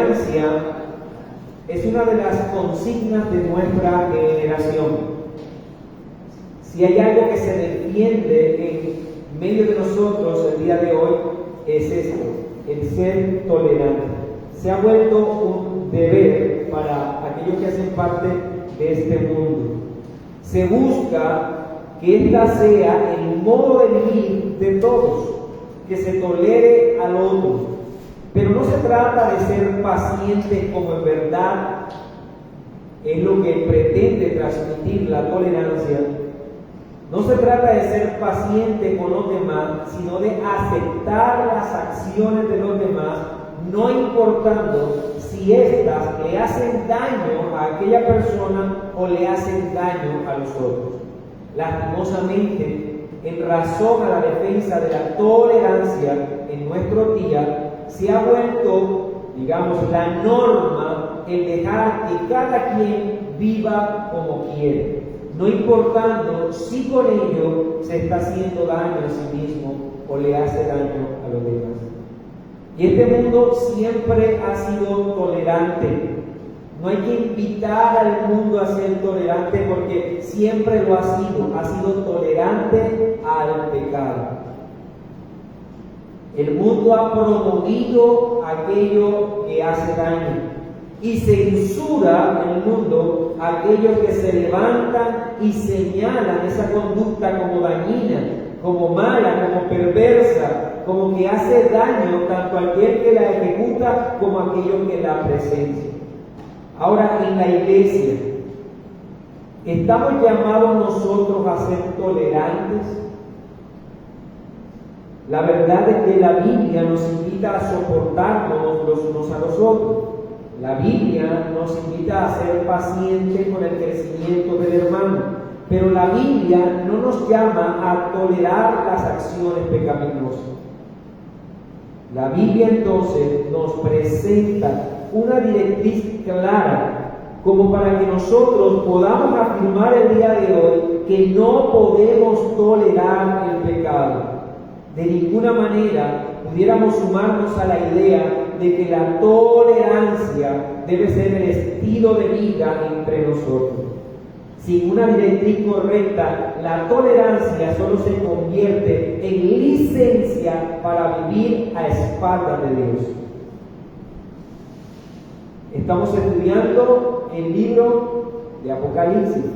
tolerancia es una de las consignas de nuestra generación. Si hay algo que se defiende en medio de nosotros el día de hoy, es esto, el ser tolerante. Se ha vuelto un deber para aquellos que hacen parte de este mundo. Se busca que esta sea el modo de vivir de todos, que se tolere al otro. Pero no se trata de ser paciente como en verdad es lo que pretende transmitir la tolerancia. No se trata de ser paciente con los demás, sino de aceptar las acciones de los demás, no importando si éstas le hacen daño a aquella persona o le hacen daño a los otros. Lastimosamente, en razón a la defensa de la tolerancia en nuestro día, se ha vuelto, digamos, la norma el dejar que cada quien viva como quiere, no importando si con ello se está haciendo daño a sí mismo o le hace daño a los demás. Y este mundo siempre ha sido tolerante. No hay que invitar al mundo a ser tolerante porque siempre lo ha sido tolerante al pecado. El mundo ha promovido aquello que hace daño y censura el mundo a aquellos que se levantan y señalan esa conducta como dañina, como mala, como perversa, como que hace daño tanto a aquel que la ejecuta como a aquellos que la presencian. Ahora, en la iglesia, ¿estamos llamados nosotros a ser tolerantes? La verdad es que la Biblia nos invita a soportarnos los unos a los otros. La Biblia nos invita a ser pacientes con el crecimiento del hermano. Pero la Biblia no nos llama a tolerar las acciones pecaminosas. La Biblia entonces nos presenta una directriz clara como para que nosotros podamos afirmar el día de hoy que no podemos tolerar el pecado. De ninguna manera pudiéramos sumarnos a la idea de que la tolerancia debe ser el estilo de vida entre nosotros. Sin una directriz correcta, la tolerancia solo se convierte en licencia para vivir a espaldas de Dios. Estamos estudiando el libro de Apocalipsis.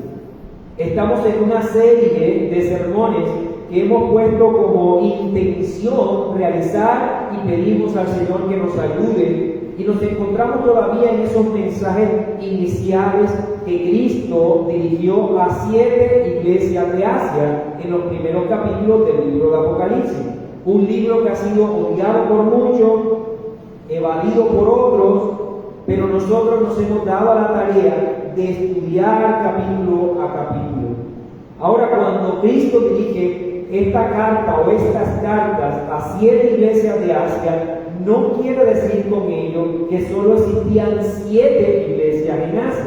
Estamos en una serie de sermones que hemos puesto como intención realizar y pedimos al Señor que nos ayude. Y nos encontramos todavía en esos mensajes iniciales que Cristo dirigió a 7 iglesias de Asia en los primeros capítulos del libro de Apocalipsis. Un libro que ha sido odiado por muchos, evadido por otros, pero nosotros nos hemos dado a la tarea de estudiar capítulo a capítulo. Ahora, cuando Cristo dirige esta carta o estas cartas a 7 iglesias de Asia, no quiere decir con ello que solo existían 7 iglesias en Asia.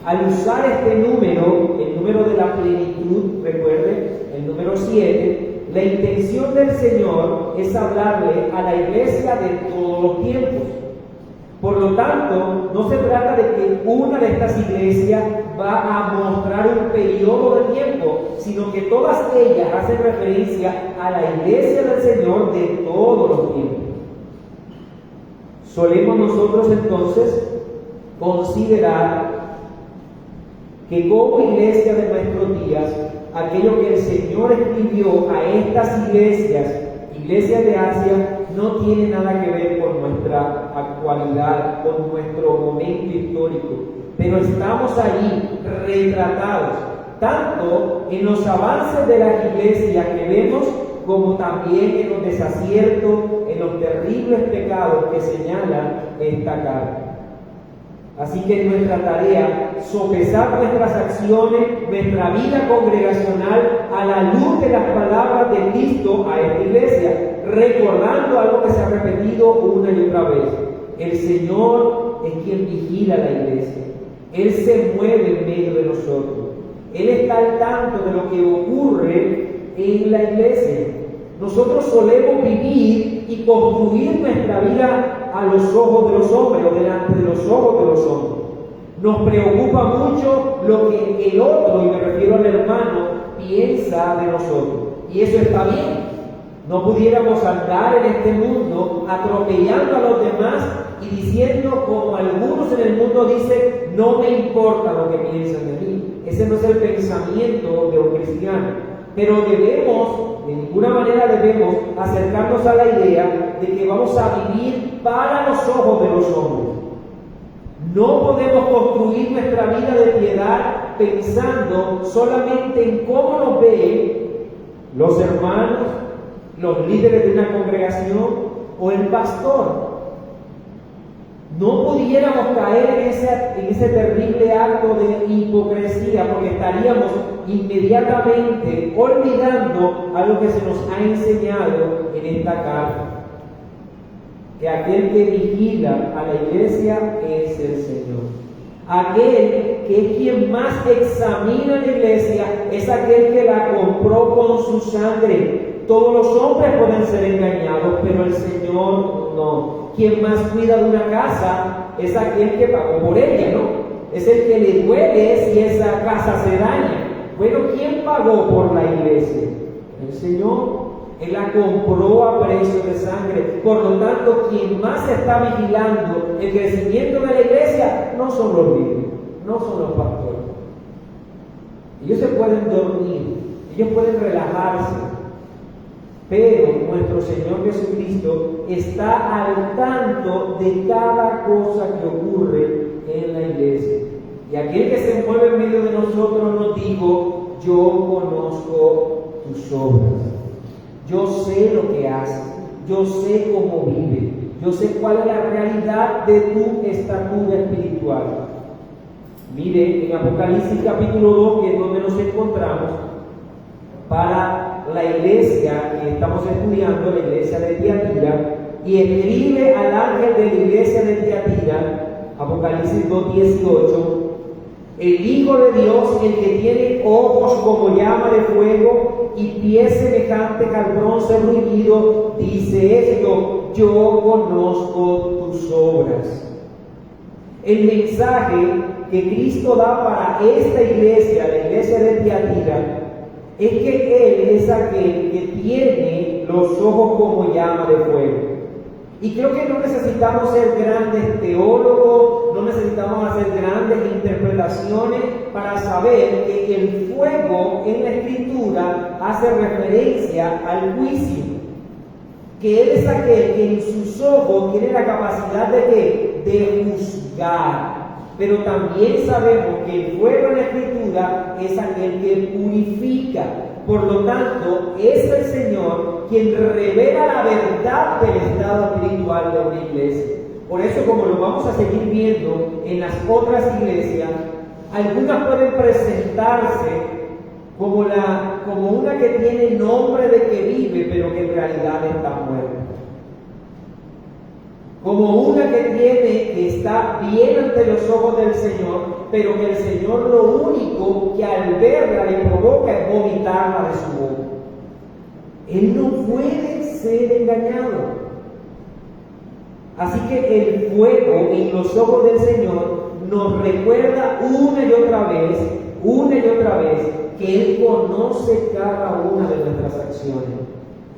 Al usar este número, el número de la plenitud, recuerden, el número 7, la intención del Señor es hablarle a la iglesia de todos los tiempos. Por lo tanto, no se trata de que una de estas iglesias va a mostrar un periodo de tiempo, sino que todas ellas hacen referencia a la iglesia del Señor de todos los tiempos. Solemos nosotros entonces considerar que como iglesia de nuestros días, aquello que el Señor escribió a estas iglesias de Asia, no tiene nada que ver con nuestra actualidad, con nuestro momento histórico, pero estamos ahí retratados, tanto en los avances de las iglesias que vemos, como también en los desaciertos, en los terribles pecados que señala esta carta. Así que es nuestra tarea sopesar nuestras acciones, nuestra vida congregacional a la luz de las palabras de Cristo a esta iglesia, recordando algo que se ha repetido una y otra vez. El Señor es quien vigila la iglesia. Él se mueve en medio de nosotros. Él está al tanto de lo que ocurre en la iglesia. Nosotros solemos vivir y construir nuestra vida a los ojos de los hombres o delante de los ojos de los hombres. Nos preocupa mucho lo que el otro, y me refiero al hermano, piensa de nosotros. Y eso está bien. No pudiéramos andar en este mundo atropellando a los demás y diciendo, como algunos en el mundo dicen, no me importa lo que piensan de mí. Ese no es el pensamiento de un cristiano. Pero debemos, de ninguna manera debemos acercarnos a la idea de que vamos a vivir para los ojos de los hombres. No podemos construir nuestra vida de piedad pensando solamente en cómo nos ven los hermanos, los líderes de una congregación o el pastor. No pudiéramos caer en ese terrible acto de hipocresía, porque estaríamos inmediatamente olvidando algo que se nos ha enseñado en esta carta: que aquel que vigila a la iglesia es el Señor. Aquel que es quien más examina la iglesia es aquel que la compró con su sangre. Todos los hombres pueden ser engañados, pero el Señor no. Quien más cuida de una casa es aquel que pagó por ella, ¿no? Es el que le duele si esa casa se daña. Bueno, ¿quién pagó por la iglesia? El Señor. Él la compró a precio de sangre. Por lo tanto, quien más está vigilando el crecimiento de la iglesia no son los líderes, no son los pastores. Ellos se pueden dormir, ellos pueden relajarse, pero nuestro Señor Jesucristo está al tanto de cada cosa que ocurre en la iglesia. Y aquel que se mueve en medio de nosotros nos dijo: yo conozco tus obras. Yo sé lo que haces, yo sé cómo vive, yo sé cuál es la realidad de tu estatura espiritual. Mire, en Apocalipsis capítulo 2, que es donde nos encontramos, para la iglesia que estamos estudiando, la iglesia de Tiatira, y escribe al ángel de la iglesia de Tiatira, Apocalipsis 2:18, el Hijo de Dios, el que tiene ojos como llama de fuego y pies semejantes al bronce bruñido, dice esto: yo conozco tus obras. El mensaje que Cristo da para esta iglesia, la iglesia de Tiatira, es que Él es aquel que tiene los ojos como llama de fuego. Y creo que no necesitamos ser grandes teólogos, no necesitamos hacer grandes interpretaciones para saber que el fuego en la Escritura hace referencia al juicio. Que Él es aquel que en sus ojos tiene la capacidad de juzgar. Pero también sabemos que el fuego en la Escritura es aquel que purifica. Por lo tanto, es el Señor quien revela la verdad del estado espiritual de una iglesia. Por eso, como lo vamos a seguir viendo en las otras iglesias, algunas pueden presentarse como una que tiene nombre de que vive, pero que en realidad está muerta. Como una que está bien ante los ojos del Señor, pero que el Señor lo único que al verla le provoca es vomitarla de su boca. Él no puede ser engañado. Así que el fuego en los ojos del Señor nos recuerda una y otra vez, que Él conoce cada una de nuestras acciones.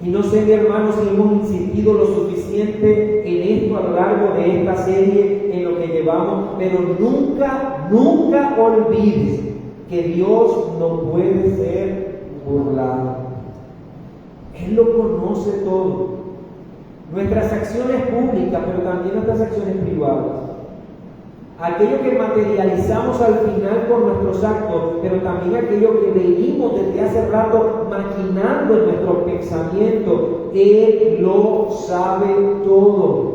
Y no sé, mi hermano, si hemos insistido lo suficiente en esto a lo largo de esta serie, en lo que llevamos, pero nunca olvides que Dios no puede ser burlado. Él lo conoce todo. Nuestras acciones públicas, pero también nuestras acciones privadas. Aquello que materializamos al final con nuestros actos, pero también aquello que venimos desde hace rato maquinando en nuestros pensamientos. Él lo sabe todo.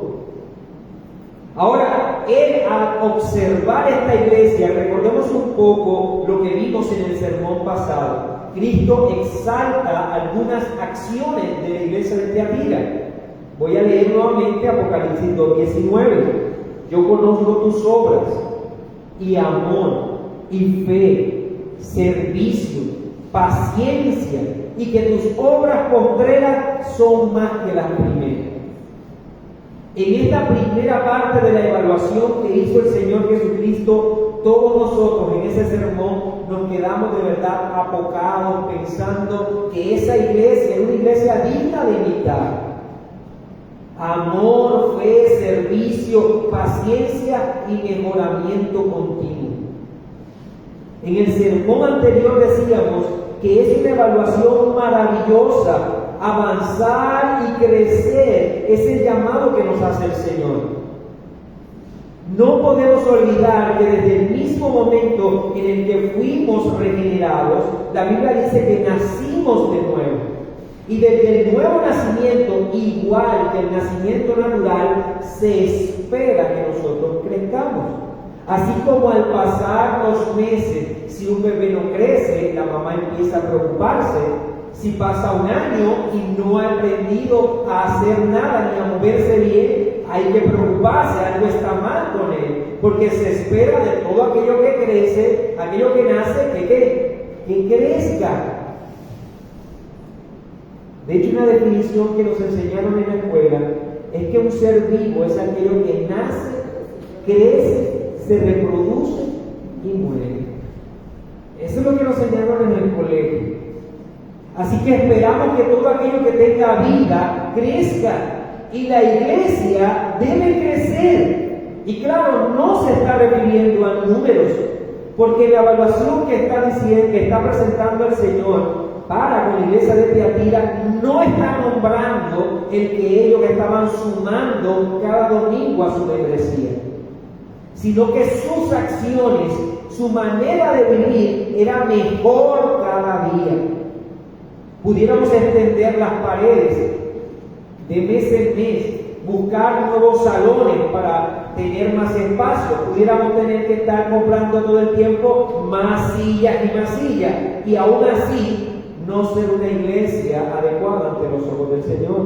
Ahora, Él, al observar esta iglesia, recordemos un poco lo que vimos en el sermón pasado. Cristo exalta algunas acciones de la iglesia de Tiatira. Voy a leer nuevamente Apocalipsis 2:19. Yo conozco tus obras, y amor, y fe, servicio, paciencia, y que tus obras postreras son más que las primeras. En esta primera parte de la evaluación que hizo el Señor Jesucristo, todos nosotros en ese sermón nos quedamos de verdad apocados pensando que esa iglesia es una iglesia digna de imitar. Amor, fe, servicio, paciencia y mejoramiento continuo. En el sermón anterior decíamos que es una evaluación maravillosa. Avanzar y crecer es el llamado que nos hace el Señor. No podemos olvidar que desde el mismo momento en el que fuimos regenerados, la Biblia dice que nacimos de nuevo. Y desde el nuevo nacimiento, igual que el nacimiento natural, se espera que nosotros crezcamos. Así como al pasar los meses, si un bebé no crece, la mamá empieza a preocuparse. Si pasa un año y no ha aprendido a hacer nada ni a moverse bien, hay que preocuparse, algo está mal con él, porque se espera de todo aquello que crece, aquello que nace, que crezca. De hecho, una definición que nos enseñaron en la escuela es que un ser vivo es aquello que nace, crece, se reproduce y muere. Eso es lo que nos enseñaron en el colegio. Así que esperamos que todo aquello que tenga vida crezca, y la iglesia debe crecer. Y claro, no se está refiriendo a números, porque la evaluación que está presentando el Señor para con la iglesia de Tiatira no está nombrando el que ellos estaban sumando cada domingo a su membresía, sino que sus acciones, su manera de vivir era mejor cada día. Pudiéramos extender las paredes de mes en mes, buscar nuevos salones para tener más espacio. Pudiéramos tener que estar comprando todo el tiempo más sillas y más sillas, y aún así no ser una iglesia adecuada ante los ojos del Señor.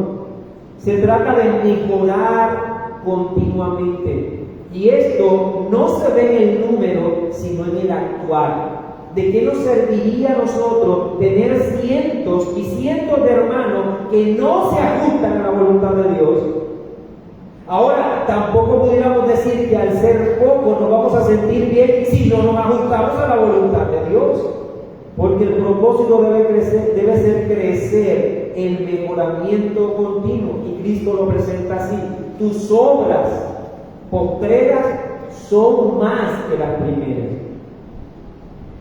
Se trata de mejorar continuamente, y esto no se ve en el número, sino en el actuar. ¿De qué nos serviría a nosotros tener cientos y cientos de hermanos que no se ajustan a la voluntad de Dios? Ahora, tampoco pudiéramos decir que al ser pocos nos vamos a sentir bien si no nos ajustamos a la voluntad de Dios. Porque el propósito debe ser crecer, el mejoramiento continuo. Y Cristo lo presenta así: tus obras postreras son más que las primeras.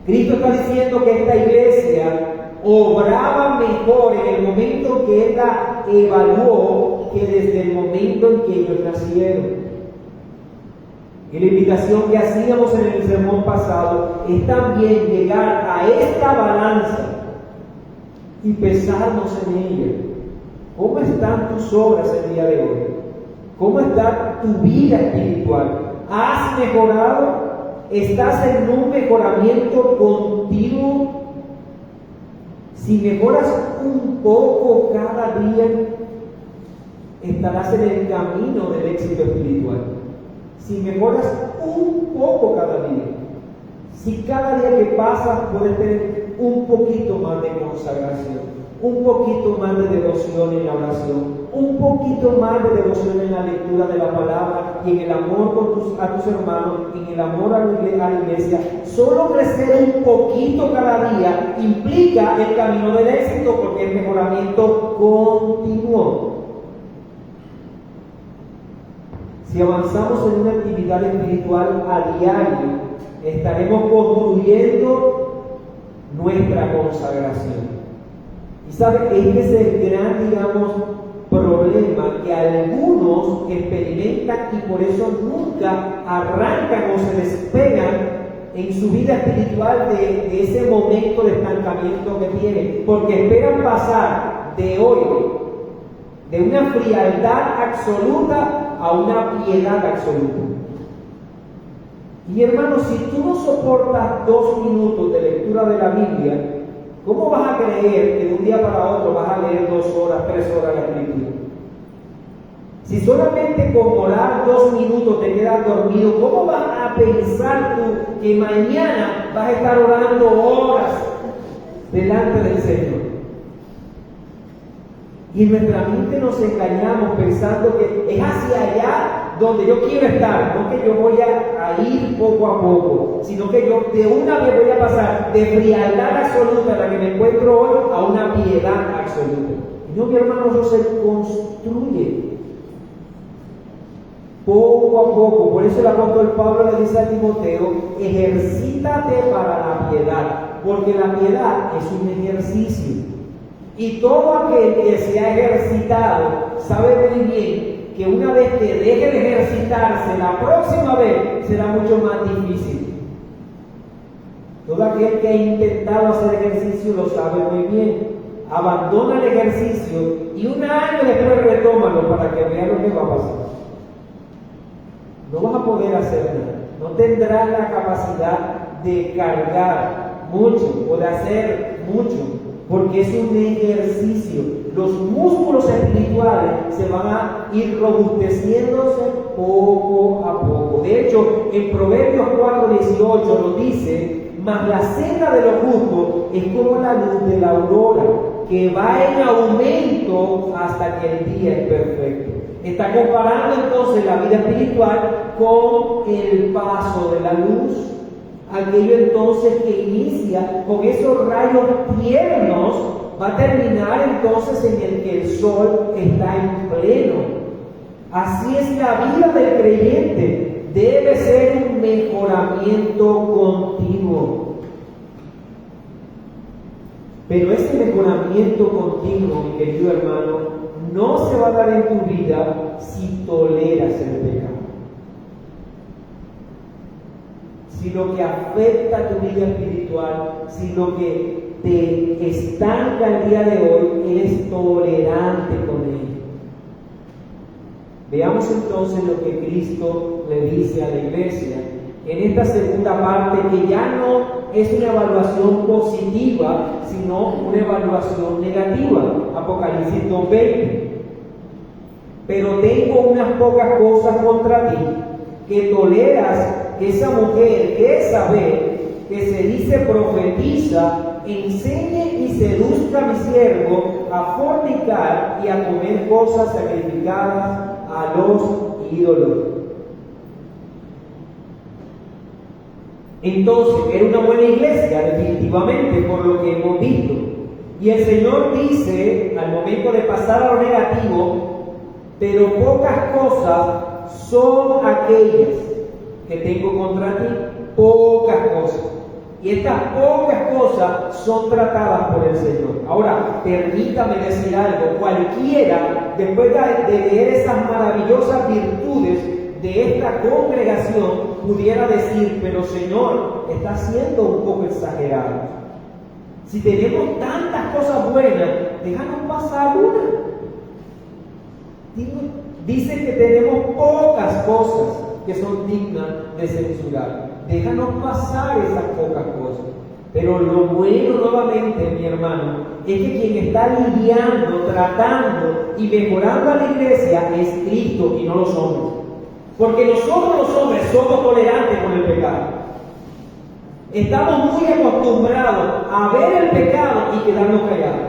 Cristo está diciendo que esta iglesia obraba mejor en el momento que Él la evaluó que desde el momento en que ellos nacieron. Y la invitación que hacíamos en el sermón pasado es también llegar a esta balanza y pesarnos en ella. ¿Cómo están tus obras el día de hoy? ¿Cómo está tu vida espiritual? ¿Has mejorado? ¿Estás en un mejoramiento continuo? Si mejoras un poco cada día, estarás en el camino del éxito espiritual. Si mejoras un poco cada día, si cada día que pasa puedes tener un poquito más de consagración, un poquito más de devoción en la oración, un poquito más de devoción en la lectura de la palabra y en el amor a tus hermanos, en el amor a la iglesia, solo crecer un poquito cada día implica el camino del éxito, porque es mejoramiento continuo. Si avanzamos en una actividad espiritual a diario, estaremos construyendo nuestra consagración. Y sabe, este es el gran, problema que algunos experimentan, y por eso nunca arrancan o se despegan en su vida espiritual de ese momento de estancamiento que tienen, porque esperan pasar de hoy, de una frialdad absoluta a una piedad absoluta. Y hermanos, si tú no soportas 2 minutos de lectura de la Biblia, ¿cómo vas a creer que de un día para otro vas a leer 2 horas, 3 horas la Escritura? Si solamente con orar 2 minutos te quedas dormido, ¿cómo vas a pensar tú que mañana vas a estar orando horas delante del Señor? Y en nuestra mente nos engañamos pensando que es hacia allá donde yo quiero estar, no que yo voy a ir poco a poco, sino que yo de una vez voy a pasar de frialdad absoluta en la que me encuentro hoy a una piedad absoluta. Y no, mi hermano, eso se construye poco a poco. Por eso el apóstol Pablo le dice a Timoteo: ejercítate para la piedad, porque la piedad es un ejercicio. Y todo aquel que se ha ejercitado sabe muy bien que una vez que deje de ejercitarse, la próxima vez será mucho más difícil. Todo aquel que ha intentado hacer ejercicio lo sabe muy bien. Abandona el ejercicio y un año después retómalo para que vea lo que va a pasar. No vas a poder hacer nada. No tendrás la capacidad de cargar mucho o de hacer mucho, porque es un ejercicio. Los músculos espirituales se van a ir robusteciéndose poco a poco. De hecho, en Proverbios 4:18 lo dice: mas la senda de los justos es como la luz de la aurora, que va en aumento hasta que el día es perfecto. Está comparando entonces la vida espiritual con el paso de la luz. Aquello entonces que inicia con esos rayos tiernos va a terminar entonces en el que el sol está en pleno. Así es la vida del creyente. Debe ser un mejoramiento continuo. Pero ese mejoramiento continuo, mi querido hermano, no se va a dar en tu vida si toleras el pecado. Si lo que afecta tu vida espiritual, si lo que te estanca el día de hoy, eres tolerante con ello. Veamos entonces lo que Cristo le dice a la iglesia en esta segunda parte, que ya no es una evaluación positiva, sino una evaluación negativa. Apocalipsis 2:20. Pero tengo unas pocas cosas contra ti, que toleras que esa mujer, Jezabel, que se dice profetiza, enseñe y seduzca a mi siervo a fornicar y a comer cosas sacrificadas a los ídolos. Entonces, era una buena iglesia, definitivamente, por lo que hemos visto. Y el Señor dice, al momento de pasar a lo negativo: pero pocas cosas son aquellas que tengo contra ti, pocas cosas. Y estas pocas cosas son tratadas por el Señor. Ahora, permítame decir algo: cualquiera, después de leer esas maravillosas virtudes de esta congregación, pudiera decir: pero Señor, está siendo un poco exagerado. Si tenemos tantas cosas buenas, déjanos pasar una. Dicen que tenemos pocas cosas que son dignas de censurar. Déjanos pasar esas pocas cosas. Pero lo bueno, nuevamente, mi hermano, es que quien está lidiando, tratando y mejorando a la iglesia es Cristo y no los hombres. Porque nosotros los hombres somos tolerantes con el pecado. Estamos muy acostumbrados a ver el pecado y quedarnos callados.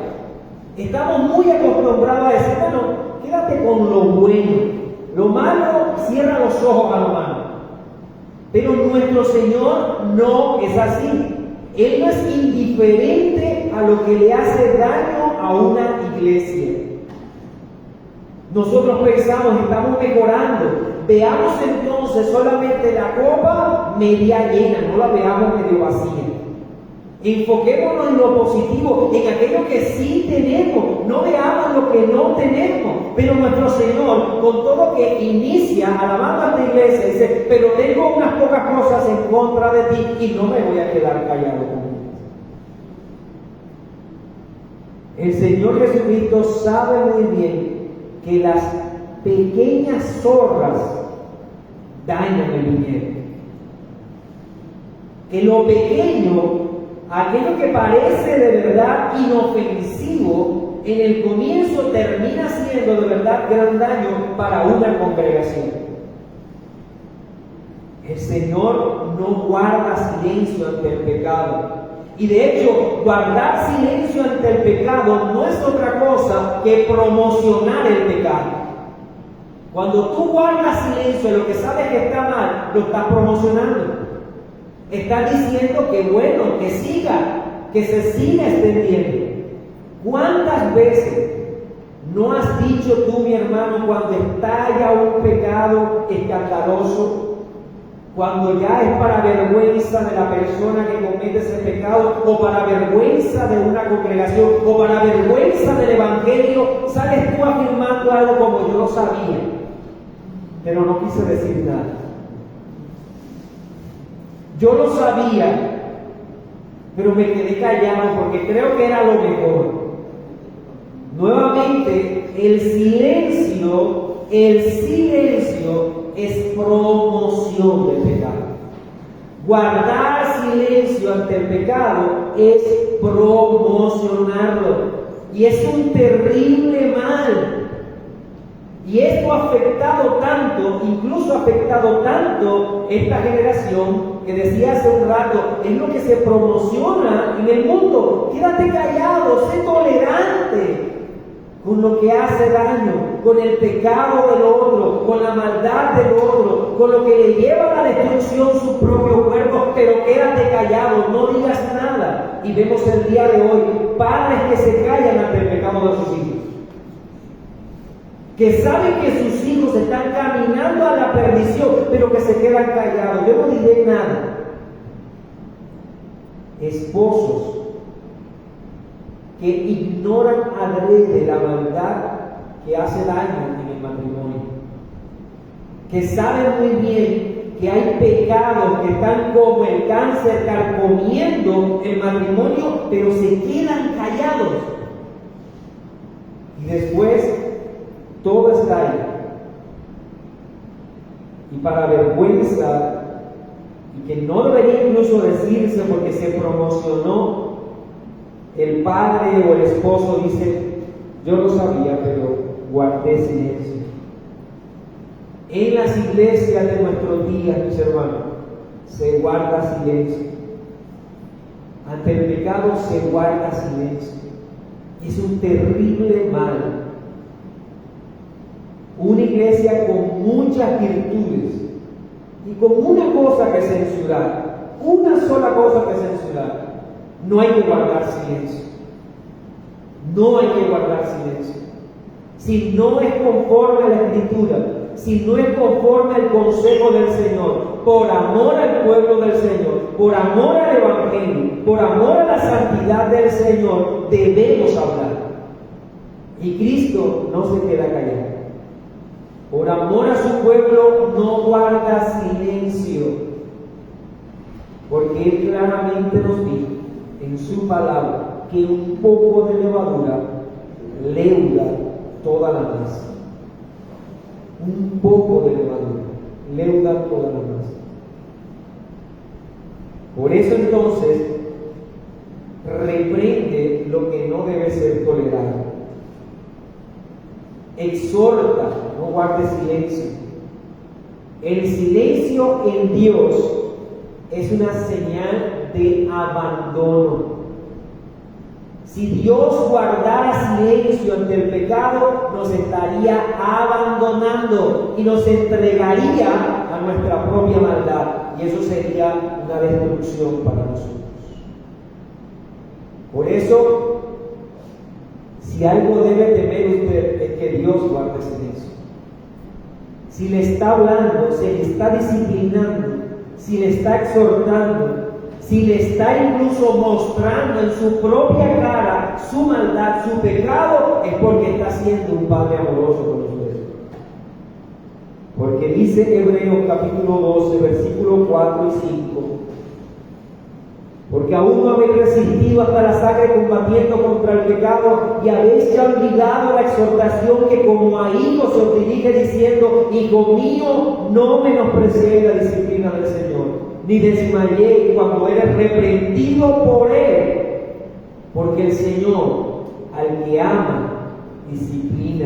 Estamos muy acostumbrados a decir: bueno, quédate con lo bueno. Lo malo, cierra los ojos a lo malo. Pero nuestro Señor no es así. Él no es indiferente a lo que le hace daño a una iglesia. Nosotros pensamos, estamos mejorando. Veamos entonces solamente la copa media llena, no la veamos medio vacía. Enfoquémonos en lo positivo, en aquello que sí tenemos, no veamos lo que no tenemos. Pero nuestro Señor, con todo que inicia alabando a esta iglesia, dice: pero tengo unas pocas cosas en contra de ti y no me voy a quedar callado con ellas. El Señor Jesucristo sabe muy bien que las pequeñas zorras dañan el viñedo. Que lo pequeño, aquello que parece de verdad inofensivo, en el comienzo termina siendo de verdad gran daño para una congregación. El Señor no guarda silencio ante el pecado. Y de hecho, guardar silencio ante el pecado no es otra cosa que promocionar el pecado. Cuando tú guardas silencio en lo que sabes que está mal, lo estás promocionando. Estás diciendo que bueno, que siga, que se siga extendiendo. ¿Cuántas veces no has dicho tú, mi hermano, cuando está ya un pecado escandaloso, cuando ya es para vergüenza de la persona que comete ese pecado, o para vergüenza de una congregación, o para vergüenza del evangelio, sales tú afirmando algo como yo lo sabía, pero no quise decir nada? Yo lo sabía, pero me quedé callado porque creo que era lo mejor. Nuevamente, el silencio es promoción del pecado. Guardar silencio ante el pecado es promocionarlo. Y es un terrible mal. Y esto ha afectado tanto, incluso ha afectado tanto esta generación, que decía hace un rato, es lo que se promociona en el mundo. Quédate callado, sé tolerante con lo que hace daño, con el pecado del otro, con la maldad del otro, con lo que le lleva a la destrucción su propio cuerpo, pero quédate callado, no digas nada. Y vemos el día de hoy padres que se callan ante el pecado de sus hijos, que saben que sus hijos están caminando a la perdición, pero que se quedan callados. Yo no diré nada. Esposos que ignoran adrede la maldad que hace daño en el matrimonio, que saben muy bien que hay pecados que están como el cáncer carcomiendo el matrimonio, pero se quedan callados. Y después todo está ahí. Y para vergüenza, y que no debería incluso decirse porque se promocionó, el padre o el esposo dice, yo lo sabía, pero guardé silencio. En las iglesias de nuestros días, mis hermanos, se guarda silencio. Ante el pecado se guarda silencio. Es un terrible mal. Una iglesia con muchas virtudes y con una cosa que censurar, una sola cosa que censurar. No hay que guardar silencio. No hay que guardar silencio. Si no es conforme a la Escritura, si no es conforme al consejo del Señor, por amor al pueblo del Señor, por amor al Evangelio, por amor a la santidad del Señor, debemos hablar. Y Cristo no se queda callado. Por amor a su pueblo no guarda silencio, porque Él claramente nos dijo en su palabra que un poco de levadura leuda toda la masa. Un poco de levadura leuda toda la masa. Por eso entonces reprende lo que no debe ser tolerado. Exhorta, no guarde silencio. El silencio en Dios es una señal de abandono. Si Dios guardara silencio ante el pecado, nos estaría abandonando y nos entregaría a nuestra propia maldad, y eso sería una destrucción para nosotros. Por eso, si algo debe temer usted es que Dios guarde silencio. Si le está hablando, si le está disciplinando, si le está exhortando, si le está incluso mostrando en su propia cara su maldad, su pecado, es porque está siendo un Padre amoroso con usted. Porque dice Hebreos capítulo 12, versículos 4 y 5. Porque aún no habéis resistido hasta la sangre combatiendo contra el pecado, y habéis ya olvidado la exhortación que como a hijos se os dirige diciendo: hijo mío, no menospreciéis la disciplina del Señor, ni desmayéis cuando eres reprendido por Él, porque el Señor al que ama disciplina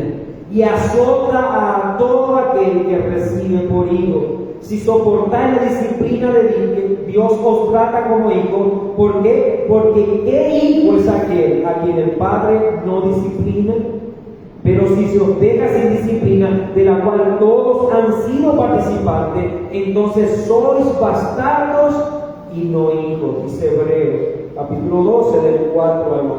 y azota a todo aquel que recibe por hijo. si soportáis la disciplina de Dios os trata como hijos. ¿Por qué? Porque ¿qué hijo es aquel a quien el Padre no disciplina? Pero si se os deja sin disciplina, de la cual todos han sido participantes, entonces sois bastardos y no hijos. Dice Hebreos, capítulo 12, del 4 al 8.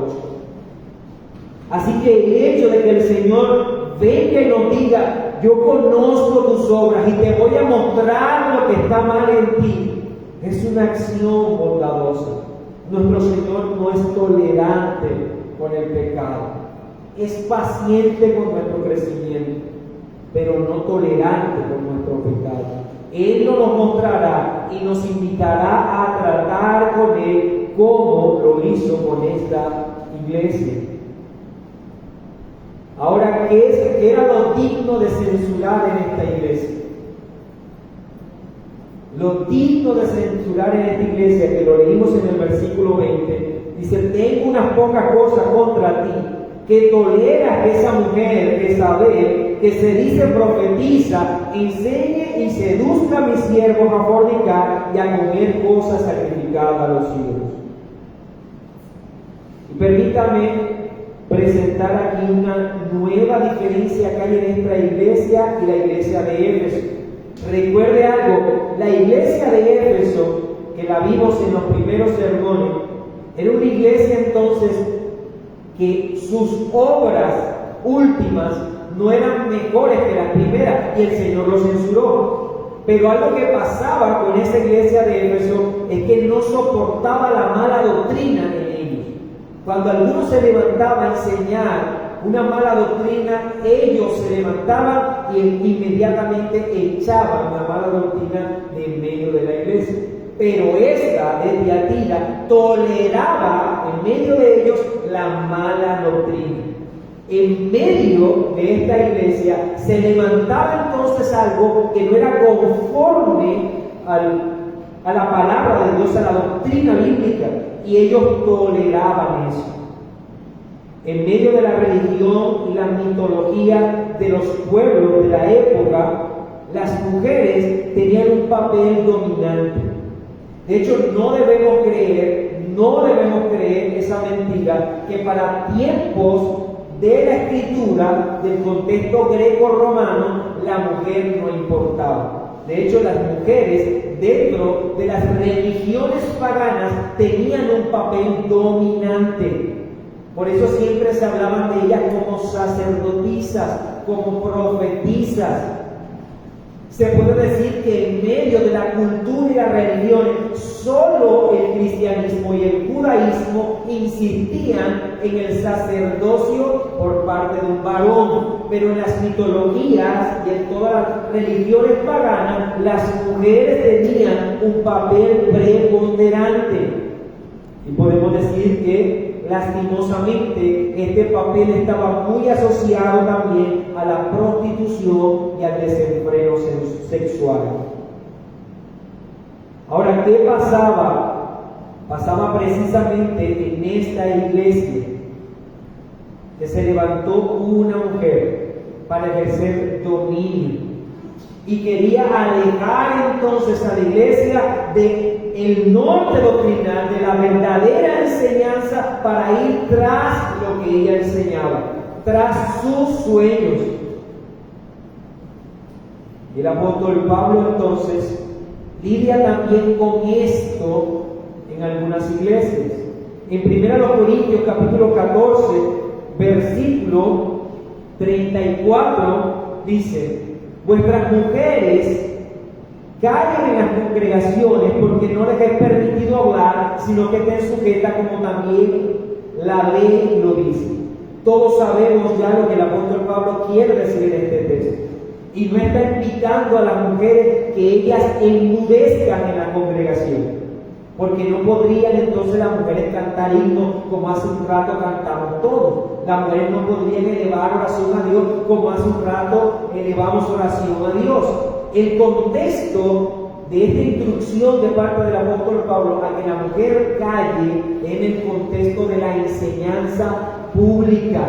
Así que el hecho de que el Señor venga y nos diga, yo conozco tus obras y te voy a mostrar lo que está mal en ti, es una acción bondadosa. Nuestro Señor no es tolerante con el pecado. Es paciente con nuestro crecimiento, pero no tolerante con nuestro pecado. Él nos mostrará y nos invitará a tratar con Él como lo hizo con esta iglesia. Ahora, ¿qué era lo digno de censurar en esta iglesia? Lo digno de censurar en esta iglesia, que lo leímos en el versículo 20, dice: tengo unas pocas cosas contra ti, que tolera que esa mujer, Jezabel, que se dice profetiza, enseñe y seduzca a mis siervos a fornicar y a comer cosas sacrificadas a los ídolos. Y permítame presentar aquí una nueva diferencia que hay en esta iglesia y la iglesia de Éfeso. Recuerde algo, la iglesia de Éfeso, que la vimos en los primeros sermones, era una iglesia entonces que sus obras últimas no eran mejores que las primeras, y el Señor lo censuró. Pero algo que pasaba con esa iglesia de Éfeso es que no soportaba la mala doctrina en ellos. Cuando alguno se levantaba a enseñar una mala doctrina, ellos se levantaban y inmediatamente echaban la mala doctrina de en medio de la iglesia. Pero esta de Tiatira toleraba en medio de ellos la mala doctrina. En medio de esta iglesia se levantaba entonces algo que no era conforme a la palabra de Dios, a la doctrina bíblica, y ellos toleraban eso. En medio de la religión y la mitología de los pueblos de la época, las mujeres tenían un papel dominante. De hecho, no debemos creer esa mentira, que para tiempos de la escritura, del contexto greco-romano, la mujer no importaba. De hecho, las mujeres dentro de las religiones paganas tenían un papel dominante. Por eso siempre se hablaban de ellas como sacerdotisas, como profetisas. Se puede decir que en medio de la cultura y las religiones, solo el cristianismo y el judaísmo insistían en el sacerdocio por parte de un varón, pero en las mitologías y en todas las religiones paganas, las mujeres tenían un papel preponderante. Y podemos decir que lastimosamente este papel estaba muy asociado también a la prostitución y al desenfreno sexual. Ahora, ¿qué pasaba? Pasaba precisamente en esta iglesia, que se levantó una mujer para ejercer dominio y quería alejar entonces a la iglesia del norte doctrinal, de la verdadera enseñanza, para ir tras lo que ella enseñaba, tras sus sueños. Y el apóstol Pablo entonces lidia también con esto en algunas iglesias. En 1 Corintios capítulo 14, versículo 34 dice: vuestras mujeres callen en las congregaciones, porque no les es permitido hablar, sino que estén sujetas, como también la ley lo dice. Todos sabemos ya lo que el apóstol Pablo quiere decir en este texto. Y no está invitando a las mujeres que ellas enmudezcan en la congregación, porque no podrían entonces las mujeres cantar himnos como hace un rato cantamos todos. Las mujeres no podrían elevar oración a Dios como hace un rato elevamos oración a Dios. El contexto de esta instrucción de parte del apóstol Pablo a que la mujer calle en el contexto de la enseñanza pública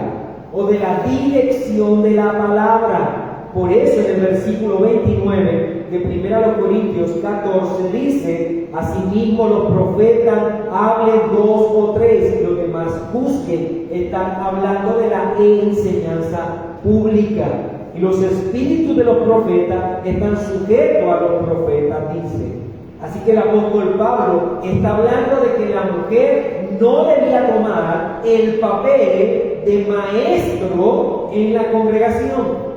o de la dirección de la palabra. Por eso en el versículo 29 de 1 Corintios 14 dice: asimismo los profetas hablen 2 o 3, y los demás juzguen. Están hablando de la enseñanza pública. Y los espíritus de los profetas están sujetos a los profetas, dice. Así que el apóstol Pablo está hablando de que la mujer no debía tomar el papel de maestro en la congregación.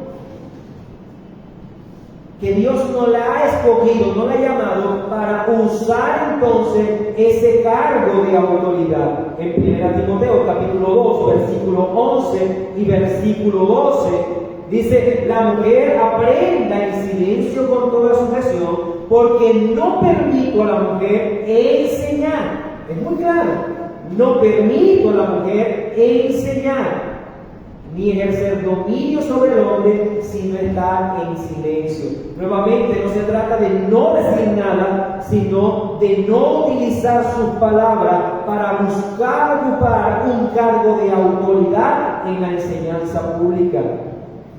Que Dios no la ha escogido, no la ha llamado para usar entonces ese cargo de autoridad. En 1 Timoteo capítulo 2, versículo 11 y versículo 12, dice: la mujer aprenda en silencio con toda sujeción, porque no permito a la mujer enseñar. Es muy claro, no permito a la mujer enseñar, ni ejercer dominio sobre el hombre, sino estar en silencio. Nuevamente, no se trata de no decir nada, sino de no utilizar sus palabras para buscar ocupar un cargo de autoridad en la enseñanza pública.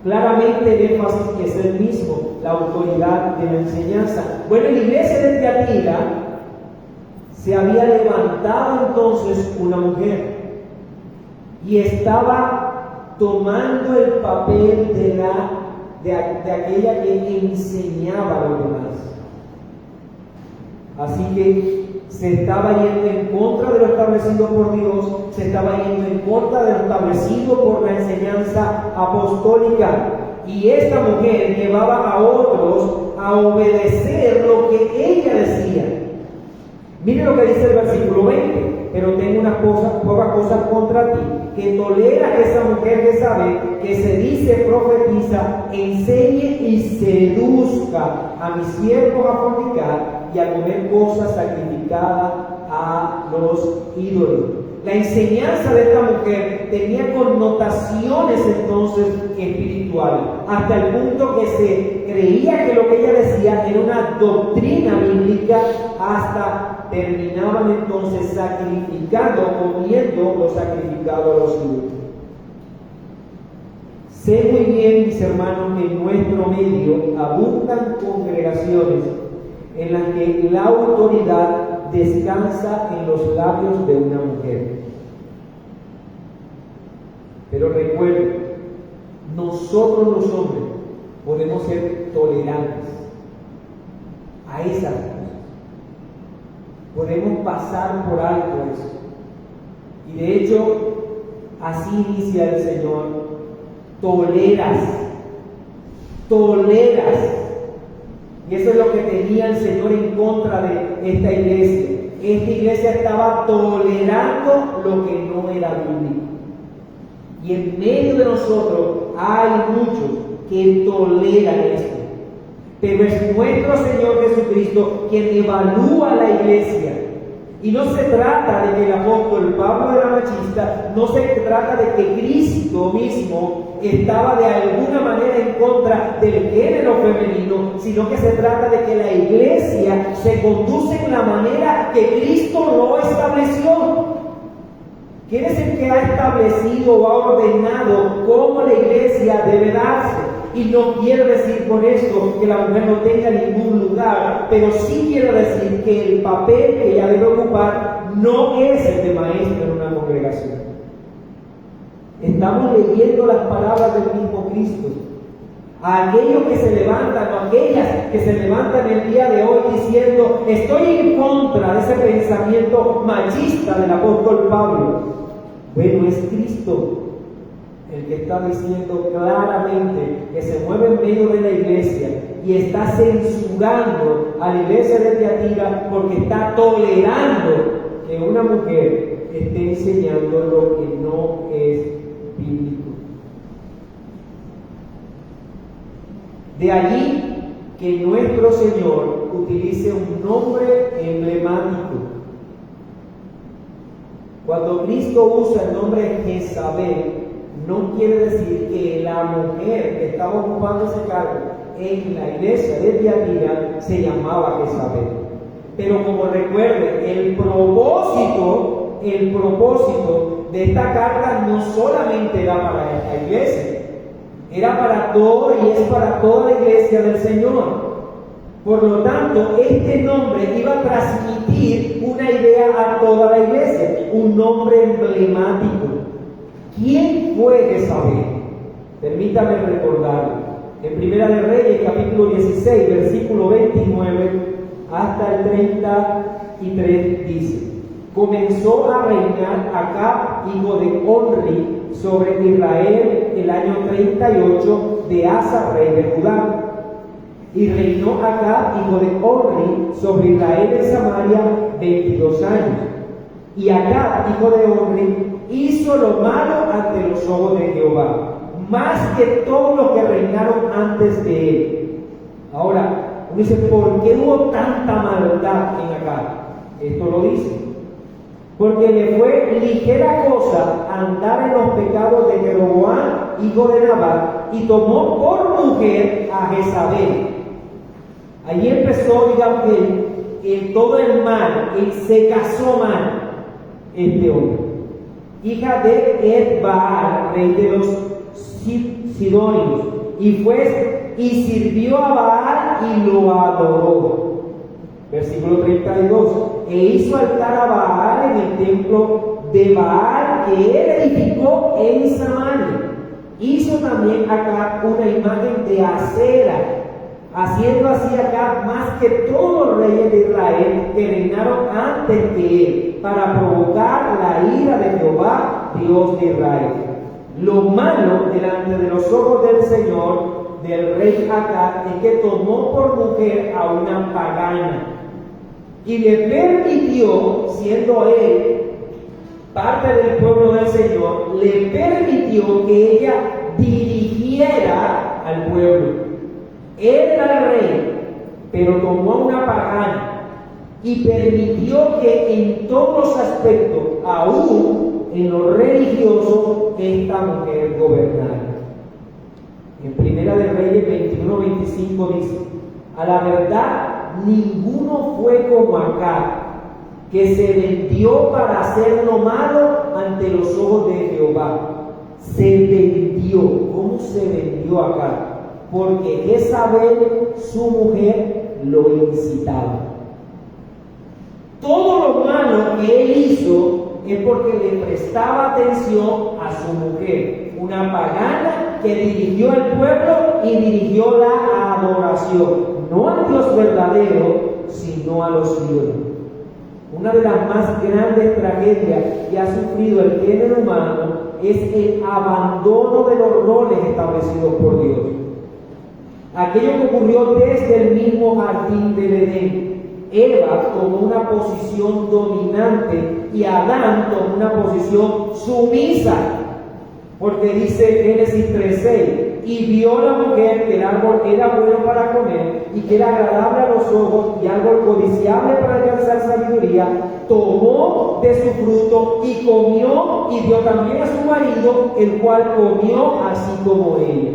Claramente el énfasis es el mismo, la autoridad de la enseñanza. Bueno, en la iglesia de Tiatira se había levantado entonces una mujer y estaba tomando el papel de aquella que enseñaba a los demás. Así que se estaba yendo en contra de lo establecido por Dios, se estaba yendo en contra de lo establecido por la enseñanza apostólica. Y esta mujer llevaba a otros a obedecer lo que ella decía. Mire lo que dice el versículo 20: pero tengo unas pocas cosas contra ti, que toleras a esa mujer de saber, que se dice profetiza, enseñe y seduzca a mis siervos a fornicar y a comer cosas sacrificadas a los ídolos. La enseñanza de esta mujer tenía connotaciones entonces espirituales, hasta el punto que se creía que lo que ella decía era una doctrina bíblica, hasta terminaban entonces sacrificando, comiendo lo sacrificado a los ídolos. Sé muy bien, mis hermanos, que en nuestro medio abundan congregaciones en las que la autoridad descansa en los labios de una mujer. Pero recuerden, nosotros los hombres podemos ser tolerantes a esas cosas. Podemos pasar por alto eso. Y de hecho, así inicia el Señor: toleras. Y eso es lo que tenía el Señor en contra de esta iglesia. Esta iglesia estaba tolerando lo que no era bíblico. Y en medio de nosotros hay muchos que toleran esto. Pero es nuestro Señor Jesucristo quien evalúa la iglesia. Y no se trata de que el apóstol Pablo era machista, no se trata de que Cristo mismo estaba de alguna manera en contra del género femenino, sino que se trata de que la iglesia se conduce en la manera que Cristo lo estableció. ¿Quién es el que ha establecido o ha ordenado cómo la iglesia debe darse? Y no quiero decir con esto que la mujer no tenga ningún lugar, pero sí quiero decir que el papel que ella debe ocupar no es el de maestro en una congregación. Estamos leyendo las palabras del mismo Cristo. A aquellos que se levantan, o aquellas que se levantan el día de hoy diciendo: estoy en contra de ese pensamiento machista del apóstol Pablo. Bueno, es Cristo el que está diciendo claramente que se mueve en medio de la iglesia y está censurando a la iglesia de Tiatira porque está tolerando que una mujer esté enseñando lo que no es bíblico. De allí que nuestro Señor utilice un nombre emblemático. Cuando Cristo usa el nombre Jezabel, no quiere decir que la mujer que estaba ocupando ese cargo en la iglesia de Tiatira se llamaba Jezabel. Pero como recuerden, el propósito de esta carta no solamente era para esta iglesia. Era para todo y es para toda la iglesia del Señor. Por lo tanto, este nombre iba a transmitir una idea a toda la iglesia, un nombre emblemático. ¿Quién fue Jezabel? Permítame recordarlo. En Primera de Reyes, capítulo 16, versículo 29 hasta el 33 dice: comenzó a reinar Acab, hijo de Omri, sobre Israel el año 38 de Asa, rey de Judá. Y reinó Acab, hijo de Omri, sobre Israel en Samaria 22 años. Y Acab, hijo de Omri, hizo lo malo ante los ojos de Jehová, más que todos los que reinaron antes de él. Ahora, uno dice, ¿por qué hubo tanta maldad en Acab? Esto lo dice: porque le fue ligera cosa andar en los pecados de Jeroboam, hijo de Nabat, y tomó por mujer a Jezabel. Allí empezó, digamos, todo el mal, se casó mal este hombre. Hija de Ed-Baal, rey de los Sidonios, y sirvió a Baal y lo adoró. Versículo 32. E hizo altar a Baal en el templo de Baal que él edificó en Samaria. Hizo también acá una imagen de Acera, haciendo así acá más que todos los reyes de Israel que reinaron antes que él, para provocar la ira de Jehová, Dios de Israel. Lo malo delante de los ojos del Señor, del rey Acab, es que tomó por mujer a una pagana y le permitió, siendo él parte del pueblo del Señor, le permitió que ella dirigiera al pueblo. Él era el rey, pero tomó a una pagana y permitió que en todos los aspectos, aún en lo religioso, esta mujer gobernara. En Primera de Reyes 21-25 dice: a la verdad, ninguno fue como Acab, que se vendió para hacer lo malo ante los ojos de Jehová. Se vendió. ¿Cómo se vendió Acab? Porque Jezabel, su mujer, lo incitaba. Todo lo malo que él hizo es porque le prestaba atención a su mujer, una pagana que dirigió al pueblo y dirigió la adoración, no al Dios verdadero, sino a los ídolos. Una de las más grandes tragedias que ha sufrido el género humano es el abandono de los roles establecidos por Dios. Aquello que ocurrió desde el mismo jardín del Edén. Eva tomó una posición dominante y Adán tomó una posición sumisa, porque dice Génesis 3:6: y vio la mujer que el árbol era bueno para comer y que era agradable a los ojos y árbol codiciable para alcanzar sabiduría, tomó de su fruto y comió, y dio también a su marido, el cual comió así como ella.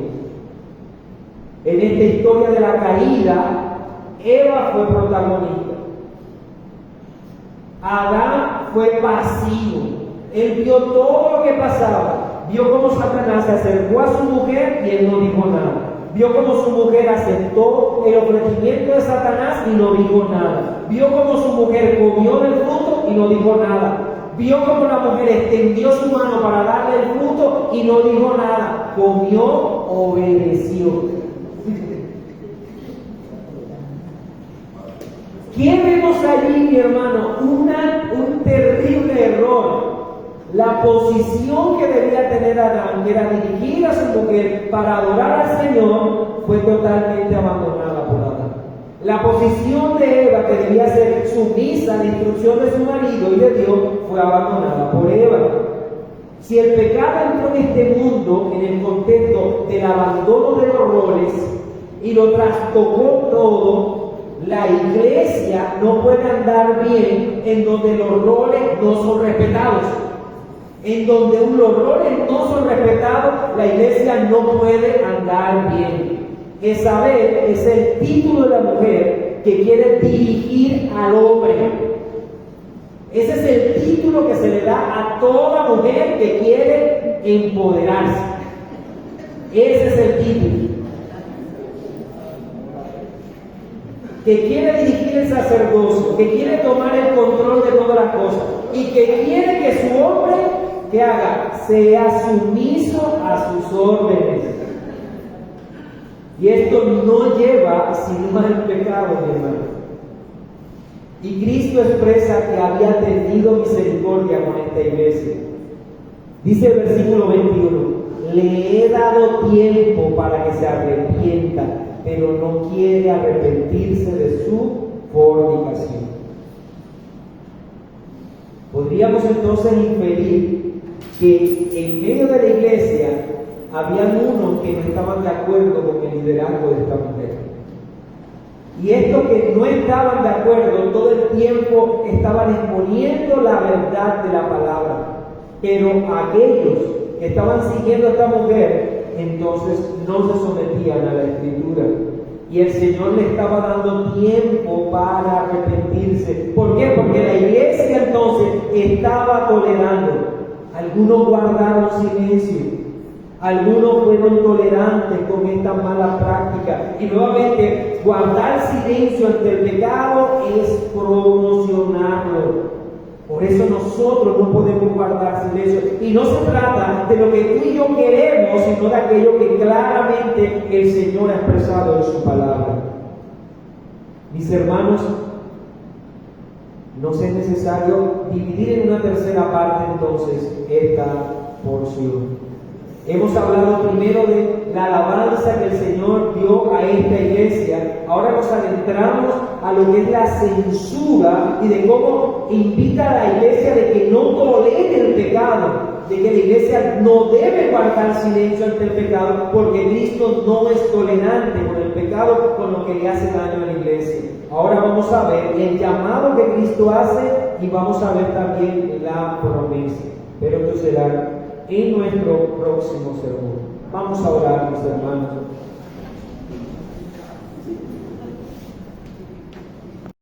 En esta historia de la caída, Eva fue protagonista. Adán fue pasivo. Él vio todo lo que pasaba. Vio cómo Satanás se acercó a su mujer y él no dijo nada. Vio cómo su mujer aceptó el ofrecimiento de Satanás y no dijo nada. Vio cómo su mujer comió del fruto y no dijo nada. Vio cómo la mujer extendió su mano para darle el fruto y no dijo nada. Comió, obedeció. ¿Qué vemos allí, mi hermano? Un terrible error. La posición que debía tener Adán, que era dirigir a su mujer para adorar al Señor, fue totalmente abandonada por Adán. La posición de Eva, que debía ser sumisa a la instrucción de su marido y de Dios, fue abandonada por Eva. Si el pecado entró en este mundo en el contexto del abandono de los roles y lo trastocó todo, la iglesia no puede andar bien en donde los roles no son respetados. En donde los roles no son respetados, la iglesia no puede andar bien. Jezabel es el título de la mujer que quiere dirigir al hombre. Ese es el título que se le da a toda mujer que quiere empoderarse. Ese es el título. Que quiere dirigir el sacerdocio, que quiere tomar el control de todas las cosas y que quiere que su hombre, que haga, sea sumiso a sus órdenes. Y esto no lleva sino al pecado, mi hermano. Y Cristo expresa que había tenido misericordia con esta iglesia. Dice el versículo 21, le he dado tiempo para que se arrepienta, pero no quiere arrepentirse de su fornicación. Podríamos entonces inferir que en medio de la iglesia habían unos que no estaban de acuerdo con el liderazgo de esta mujer. Y estos que no estaban de acuerdo todo el tiempo estaban exponiendo la verdad de la palabra. Pero aquellos que estaban siguiendo a esta mujer, entonces no se sometían a la Escritura. Y el Señor le estaba dando tiempo para arrepentirse. ¿Por qué? Porque la iglesia entonces estaba tolerando. Algunos guardaron silencio. Algunos fueron tolerantes con esta mala práctica. Y nuevamente, guardar silencio ante el pecado es promocionarlo. Por eso nosotros no podemos guardar silencio. Y no se trata de lo que tú y yo queremos, sino de aquello que claramente el Señor ha expresado en su palabra. Mis hermanos, no es necesario dividir en una tercera parte entonces esta porción. Hemos hablado primero de la alabanza que el Señor dio a esta iglesia. Ahora nos adentramos a lo que es la censura y de cómo invita a la iglesia de que no tolere el pecado, de que la iglesia no debe guardar silencio ante el pecado, porque Cristo no es tolerante con el pecado, con lo que le hace daño a la iglesia. Ahora vamos a ver el llamado que Cristo hace y vamos a ver también la promesa. Pero esto será en nuestro próximo sermón. Vamos a orar, mis hermanos.